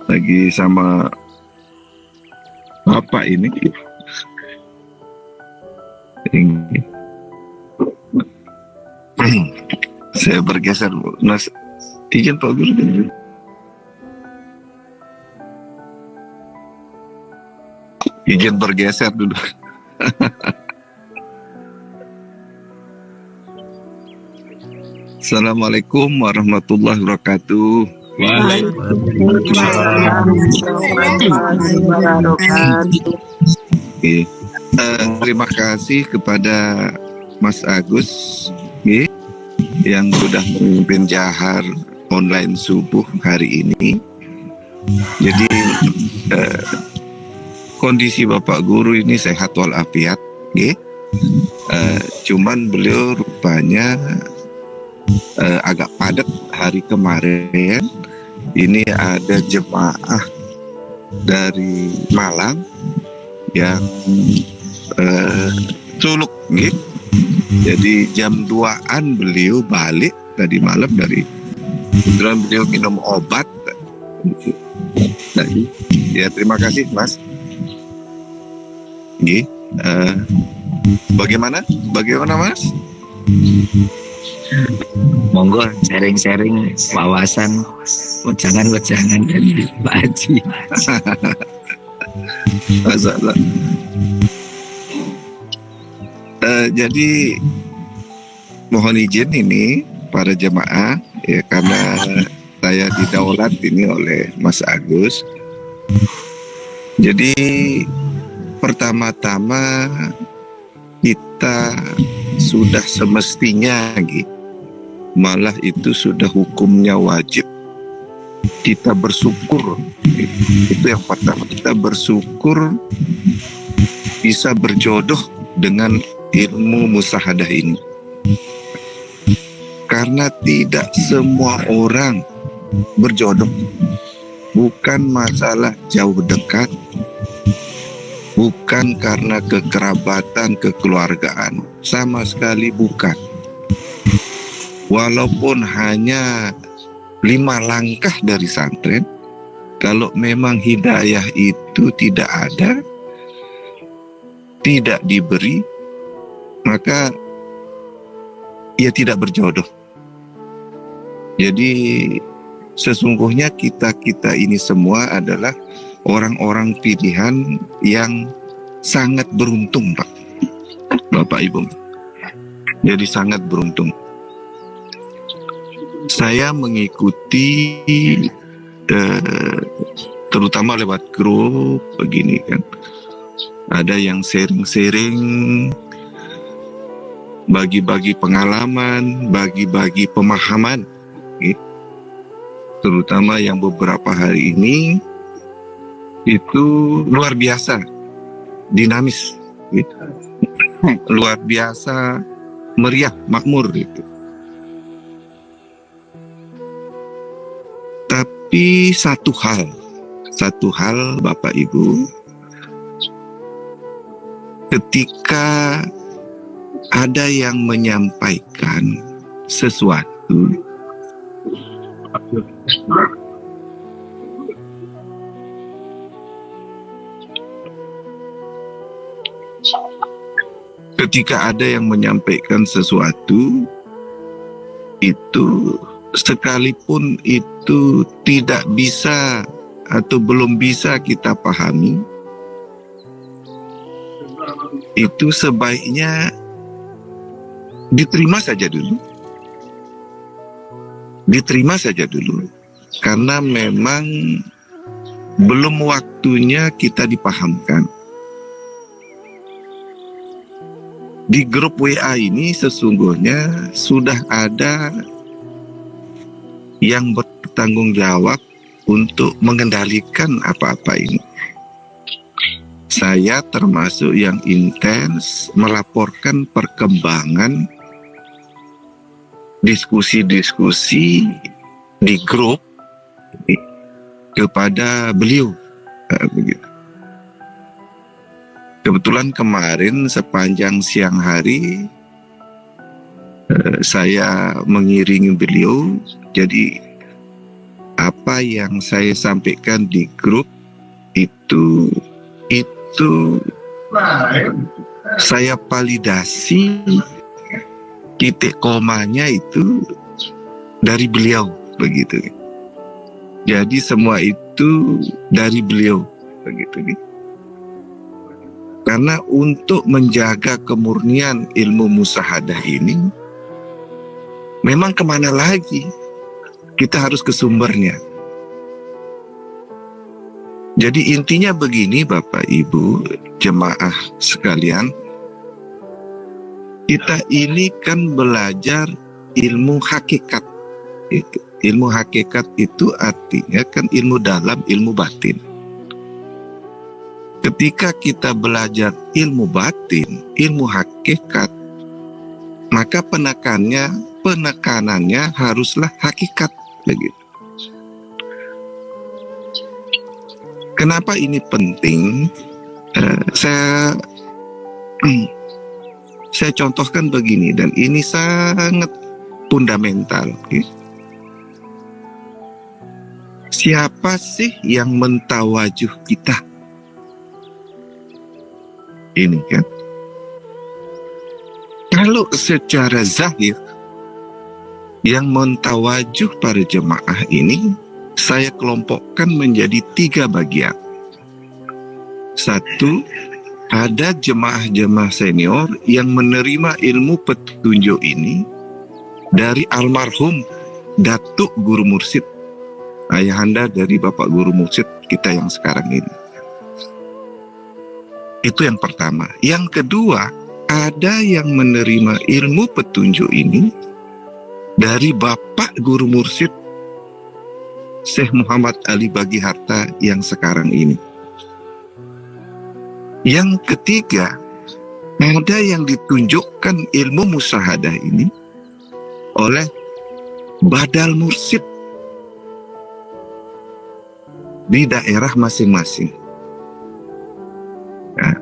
lagi sama Bapak ini. Saya bergeser, Mas. Izin Pak Guru. Izin bergeser dulu. Assalamualaikum warahmatullahi wabarakatuh. Terima kasih kepada Mas Agus yang sudah memimpin Jahar online subuh hari ini. Jadi kondisi Bapak Guru ini sehat walafiat, cuman beliau rupanya agak padat hari kemarin. Ini ada jemaah dari Malang yang suluk, jadi jam 2-an beliau balik tadi malam dari kebetulan beliau minum obat. Ya terima kasih Mas. Bagaimana Mas? Monggo sharing-sharing wawasan wejangan-wejangan dari Pak Haji. Masalah. Jadi mohon izin ini para jemaah ya, karena saya didaulat ini oleh Mas Agus. Jadi pertama-tama kita sudah semestinya malah itu sudah hukumnya wajib kita bersyukur. Itu yang pertama, kita bersyukur bisa berjodoh dengan ilmu musyahadah ini, karena tidak semua orang berjodoh. Bukan masalah jauh dekat, bukan karena kekerabatan, kekeluargaan, sama sekali bukan. Walaupun hanya 5 langkah dari santren, kalau memang hidayah itu tidak ada, tidak diberi, maka ia tidak berjodoh. Jadi sesungguhnya kita ini semua adalah orang-orang pilihan yang sangat beruntung, Pak, Bapak Ibu. Jadi sangat beruntung. Saya mengikuti terutama lewat grup begini kan. Ada yang sharing-sharing, bagi-bagi pengalaman, bagi-bagi pemahaman, terutama yang beberapa hari ini itu luar biasa dinamis, luar biasa meriah, makmur gitu. Tapi satu hal Bapak Ibu, ketika ada yang menyampaikan sesuatu, itu sekalipun itu tidak bisa atau belum bisa kita pahami, itu sebaiknya diterima saja dulu, karena memang belum waktunya kita dipahamkan. Di grup WA ini sesungguhnya sudah ada yang bertanggung jawab untuk mengendalikan apa-apa ini. Saya termasuk yang intens melaporkan perkembangan diskusi-diskusi di grup kepada beliau. Begitu. Kebetulan kemarin sepanjang siang hari saya mengiringi beliau, jadi apa apa yang saya sampaikan di grup itu saya validasi titik komanya itu dari beliau, begitu. Jadi semua itu dari beliau, begitu. Karena untuk menjaga kemurnian ilmu musyahadah ini, memang kemana lagi? Kita harus ke sumbernya. Jadi intinya begini Bapak Ibu, jemaah sekalian, kita ini kan belajar ilmu hakikat. Ilmu hakikat itu artinya kan ilmu dalam, ilmu batin. Ketika kita belajar ilmu batin, ilmu hakikat, maka penekanannya haruslah hakikat, begitu. Kenapa ini penting? Saya contohkan begini, dan ini sangat fundamental. Siapa sih yang mentawajuh kita? Ini kan. Kalau secara zahir, yang mentawajuh para jemaah ini, saya kelompokkan menjadi 3 bagian. 1, ada jemaah-jemaah senior yang menerima ilmu petunjuk ini dari almarhum Datuk Guru Mursyid, ayahanda dari Bapak Guru Mursyid kita yang sekarang ini. Itu yang pertama. Yang kedua, ada yang menerima ilmu petunjuk ini dari Bapak Guru Mursyid Syekh Muhammad Ali Bagi Harta yang sekarang ini. Yang ketiga, ada yang ditunjukkan ilmu musyahadah ini oleh Badal Mursyid di daerah masing-masing. Nah,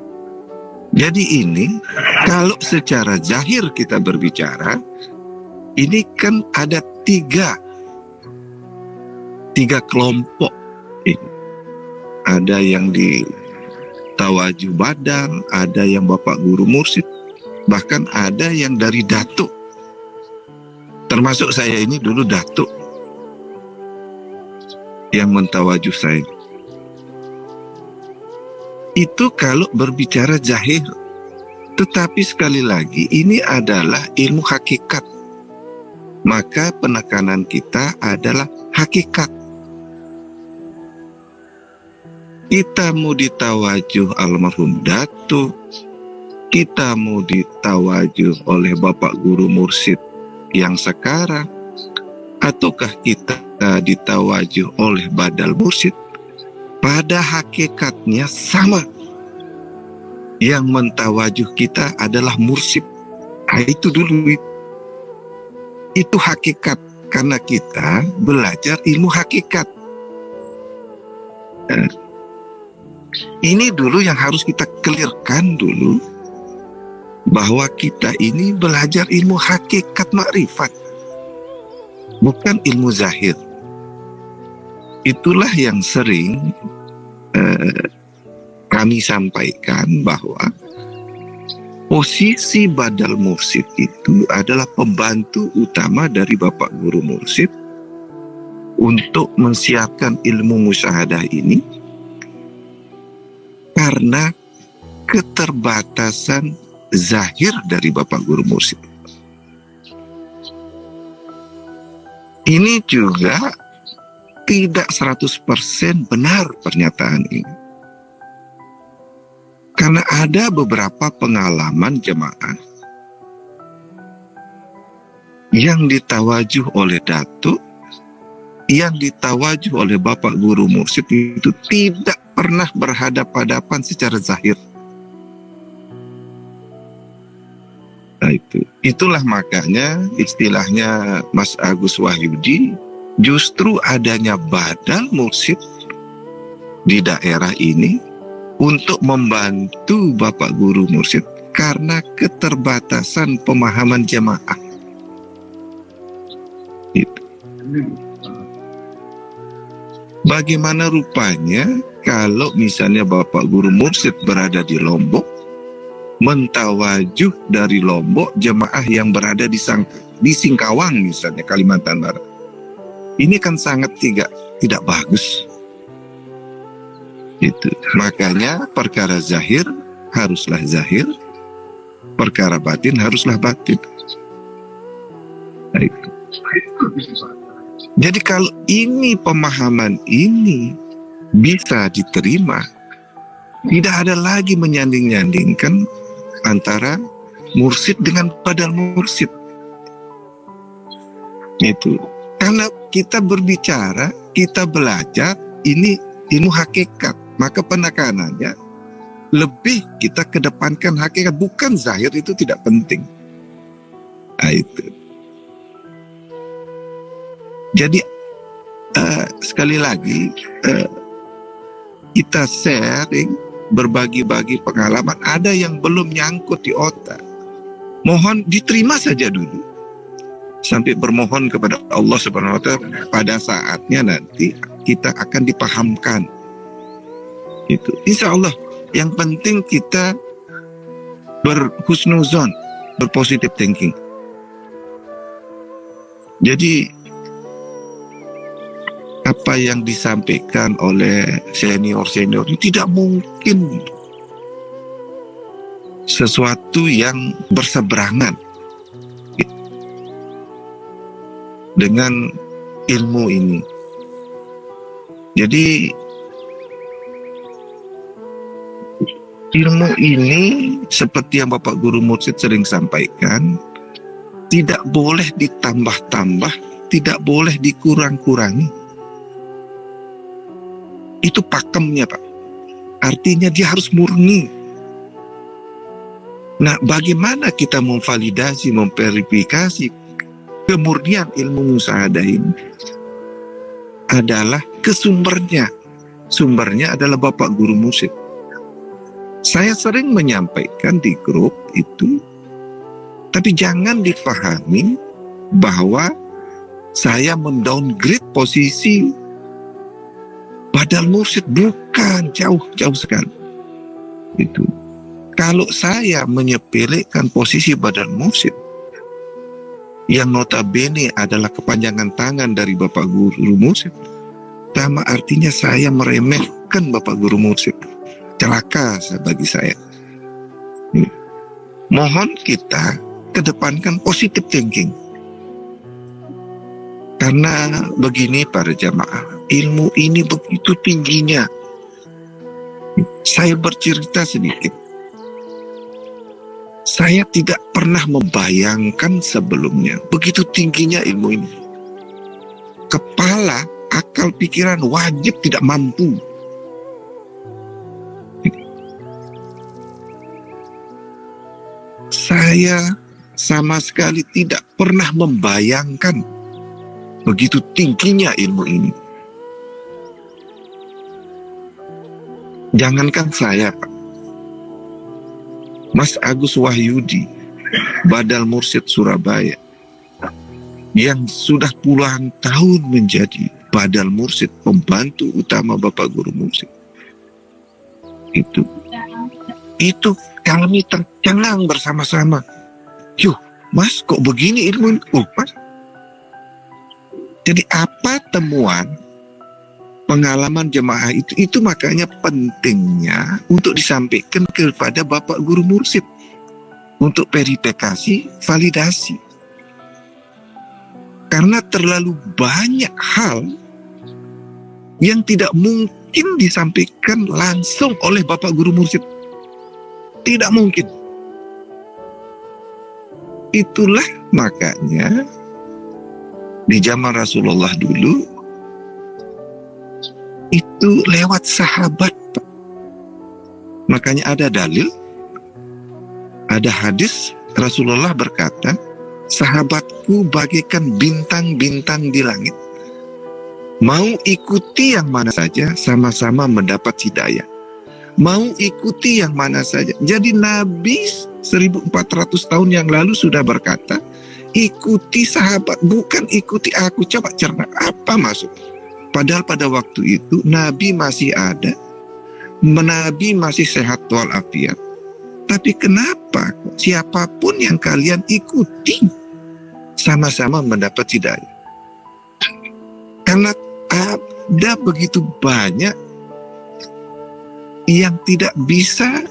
jadi ini kalau secara zahir kita berbicara, ini kan ada tiga kelompok ini. Ada yang di Tawajuh Badal, ada yang Bapak Guru Mursyid, bahkan ada yang dari Datuk. Termasuk saya ini dulu Datuk yang mentawajuh saya. Itu kalau berbicara zahir. Tetapi sekali lagi, ini adalah ilmu hakikat. Maka penekanan kita adalah hakikat. Kita mau ditawajuh almarhum Datuk, kita mau ditawajuh oleh Bapak Guru Mursyid yang sekarang, ataukah kita ditawajuh oleh Badal Mursyid, pada hakikatnya sama. Yang mentawajuh kita adalah mursyid. Nah, itu dulu. Itu hakikat, karena kita belajar ilmu hakikat. Ini dulu yang harus kita clearkan dulu, bahwa kita ini belajar ilmu hakikat makrifat, bukan ilmu zahir. Itulah yang sering kami sampaikan, bahwa posisi Badal Mursyid itu adalah pembantu utama dari Bapak Guru Mursyid untuk mensiapkan ilmu musyahadah ini, karena keterbatasan zahir dari Bapak Guru Mursyid. Ini juga tidak 100% benar pernyataan ini. Karena ada beberapa pengalaman jemaah yang ditawajuh oleh Datuk, yang ditawajuh oleh Bapak Guru Mursyid itu tidak pernah berhadapan-hadapan secara zahir. Nah, itulah makanya istilahnya Mas Agus Wahyudi, justru adanya Badal Mursyid di daerah ini untuk membantu Bapak Guru Mursyid karena keterbatasan pemahaman jemaah. Bagaimana rupanya kalau misalnya Bapak Guru Mursyid berada di Lombok, mentawajuh dari Lombok jemaah yang berada di Singkawang misalnya, Kalimantan Barat. Ini kan sangat tidak bagus. Itu. Makanya perkara zahir haruslah zahir, perkara batin haruslah batin. Nah, itu. Jadi kalau ini pemahaman ini bisa diterima, tidak ada lagi menyanding-nyandingkan antara mursyid dengan badal mursyid. Itu. Karena kita berbicara, kita belajar, ini ilmu hakikat. Maka penekanannya lebih kita kedepankan hakikat, bukan zahir itu tidak penting. Nah, itu. Jadi sekali lagi kita sharing, berbagi-bagi pengalaman. Ada yang belum nyangkut di otak, mohon diterima saja dulu sampai bermohon kepada Allah Subhanahu wa Ta'ala. Pada saatnya nanti kita akan dipahamkan. Itu insya Allah. Yang penting kita berhusnuzon, berpositif thinking. Jadi apa yang disampaikan oleh senior-senior itu tidak mungkin sesuatu yang berseberangan dengan ilmu ini. Jadi ilmu ini seperti yang Bapak Guru Mursyid sering sampaikan, tidak boleh ditambah-tambah, tidak boleh dikurang-kurangi. Itu pakemnya, Pak. Artinya dia harus murni. Nah, bagaimana kita memvalidasi, memverifikasi kemurnian ilmu musyahadah ini? Adalah ke sumbernya. Sumbernya adalah Bapak Guru Mursyid. Saya sering menyampaikan di grup itu, tapi jangan dipahami bahwa saya mendowngrade posisi badal mursyid. Bukan, jauh sekali. Itu. Kalau saya menyepelekan posisi badal mursyid, yang notabene adalah kepanjangan tangan dari Bapak Guru Mursyid, sama artinya saya meremehkan Bapak Guru Mursyid. Celaka bagi saya. Mohon kita kedepankan positive thinking. Karena begini para jamaah, ilmu ini begitu tingginya. Saya bercerita sedikit. Saya tidak pernah membayangkan sebelumnya begitu tingginya ilmu ini. Kepala, akal, pikiran wajib tidak mampu. Saya sama sekali tidak pernah membayangkan begitu tingginya ilmu ini. Jangankan saya, Pak. Mas Agus Wahyudi, badal mursyid Surabaya, yang sudah puluhan tahun menjadi badal mursyid, pembantu utama Bapak Guru Mursyid. Itu kami tercengang bersama-sama. Yuh, Mas, kok begini ilmu ini? Oh, Mas. Jadi apa temuan pengalaman jemaah itu makanya pentingnya untuk disampaikan kepada Bapak Guru Mursyid untuk verifikasi, validasi. Karena terlalu banyak hal yang tidak mungkin disampaikan langsung oleh Bapak Guru Mursyid. Tidak mungkin. Itulah makanya di zaman Rasulullah dulu itu lewat sahabat. Makanya ada dalil, ada hadis Rasulullah berkata, sahabatku bagaikan bintang-bintang di langit. Mau ikuti yang mana saja, sama-sama mendapat hidayah. Mau ikuti yang mana saja. Jadi Nabi 1400 tahun yang lalu sudah berkata, ikuti sahabat, bukan ikuti aku. Coba cerna, apa maksud Padahal pada waktu itu Nabi masih ada, Nabi masih sehat walafiat. Tapi kenapa siapapun yang kalian ikuti sama-sama mendapat hidayah? Karena ada begitu banyak yang tidak bisa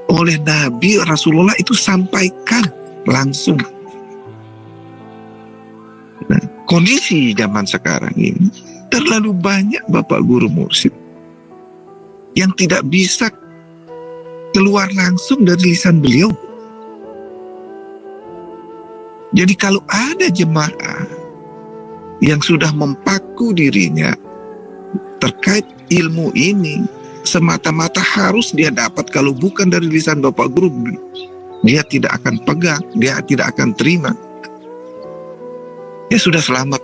oleh Nabi Rasulullah itu sampaikan langsung. Nah, kondisi zaman sekarang ini terlalu banyak Bapak Guru Mursyid yang tidak bisa keluar langsung dari lisan beliau. Jadi kalau ada jemaah yang sudah mempaku dirinya terkait ilmu ini, semata-mata harus dia dapat, kalau bukan dari lisan Bapak Guru, dia tidak akan pegang, dia tidak akan terima. Ya sudah selamat.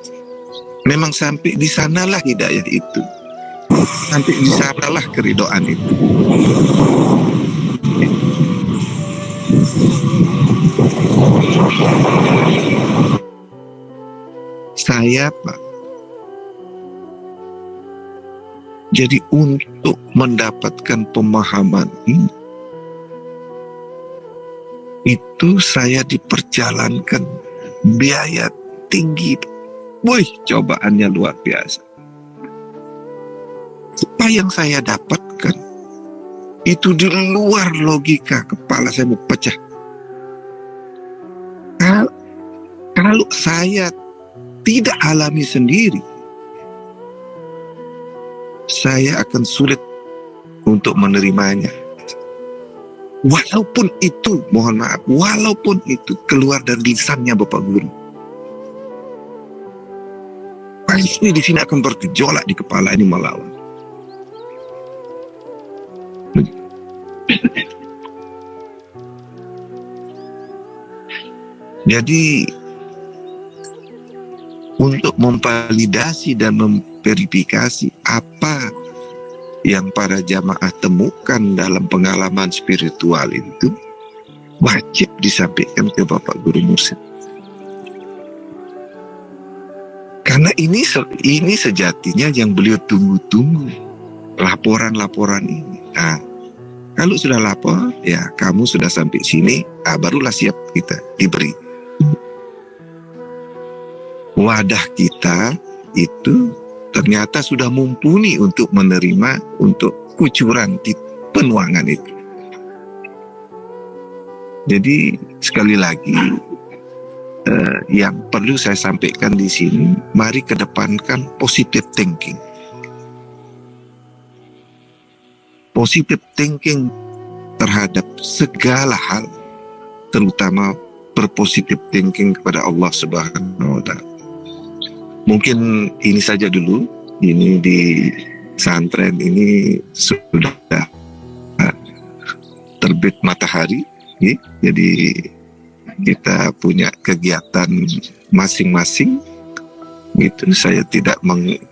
Memang sampai di sanalah hidayah itu. Sampai di sanalah keridhaan itu. Saya, Pak, jadi untuk mendapatkan pemahaman ini, itu saya diperjalankan biaya tinggi. Wih, cobaannya luar biasa. Apa yang saya dapatkan itu di luar logika, kepala saya mau pecah. Kalau saya tidak alami sendiri, saya akan sulit untuk menerimanya. Walaupun itu, mohon maaf, walaupun itu keluar dari lisannya Bapak Guru, pasti di sini akan bergejolak di kepala ini melawan. Jadi untuk memvalidasi dan memverifikasi apa yang para jamaah temukan dalam pengalaman spiritual itu, wajib disampaikan ke Bapak Guru Mursyid. Karena ini sejatinya yang beliau tunggu-tunggu, laporan-laporan ini. Nah, kalau sudah lapor, ya kamu sudah sampai sini, barulah siap kita diberi. Wadah kita itu ternyata sudah mumpuni untuk menerima, untuk kucuran penuangan itu. Jadi sekali lagi, yang perlu saya sampaikan di sini, mari kedepankan positive thinking. Positive thinking terhadap segala hal, terutama berpositive thinking kepada Allah Subhanahu wa Ta'ala. Mungkin ini saja dulu. Ini di pesantren ini sudah terbit matahari, ya. Jadi kita punya kegiatan masing-masing. Gitu. Saya tidak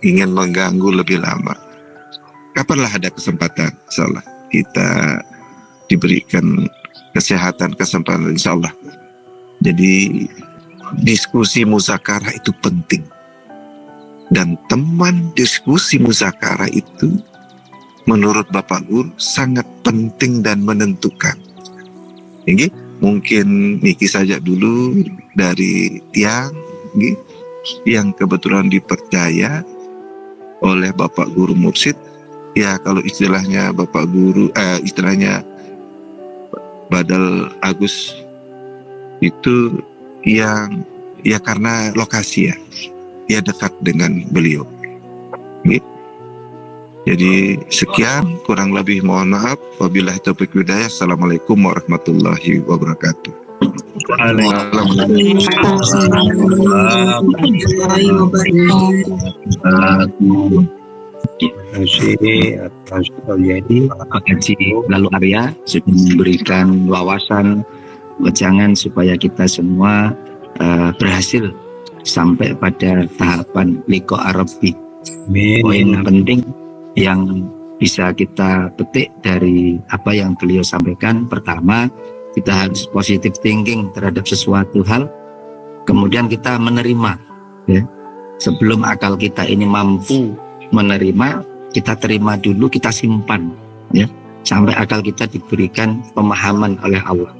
ingin mengganggu lebih lama. Kapanlah ada kesempatan, insyaallah kita diberikan kesehatan, kesempatan, insyaallah. Jadi diskusi muzakarah itu penting. Dan teman diskusi muzakarah itu menurut Bapak Guru sangat penting dan menentukan. Ini mungkin niki saja dulu dari Tiang yang kebetulan dipercaya oleh Bapak Guru Mursyid. Ya kalau istilahnya Bapak Guru, istilahnya Badal Agus itu yang ya karena lokasi ya dekat dengan beliau. Jadi sekian, kurang lebih mohon maaf. Wabillahi taufiq wal hidayah. Assalamualaikum warahmatullahi wabarakatuh. Lalu Arya sudah memberikan wawasan, wejangan supaya kita semua berhasil sampai pada tahapan liqa Rabbi. Poin penting yang bisa kita petik dari apa yang beliau sampaikan, pertama, kita harus positive thinking terhadap sesuatu hal, kemudian kita menerima, ya. sebelum akal kita ini mampu menerima, kita terima dulu, kita simpan, ya, sampai akal kita diberikan pemahaman oleh Allah.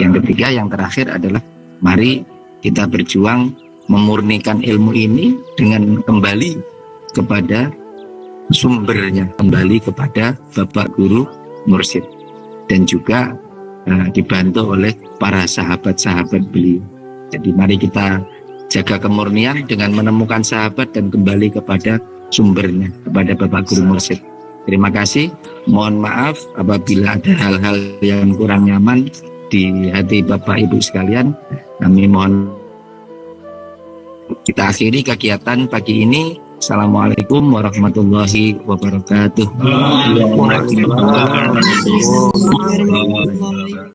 Yang ketiga, yang terakhir adalah mari kita berjuang memurnikan ilmu ini dengan kembali kepada sumbernya, kembali kepada Bapak Guru Mursyid, dan juga dibantu oleh para sahabat-sahabat beliau. Jadi mari kita jaga kemurnian dengan menemukan sahabat dan kembali kepada sumbernya, kepada Bapak Guru Mursyid. Terima kasih. Mohon maaf apabila ada hal-hal yang kurang nyaman di hati Bapak Ibu sekalian. Kami mohon. Kita akhiri kegiatan pagi ini. Assalamualaikum warahmatullahi wabarakatuh. Waalaikumsalam warahmatullahi wabarakatuh.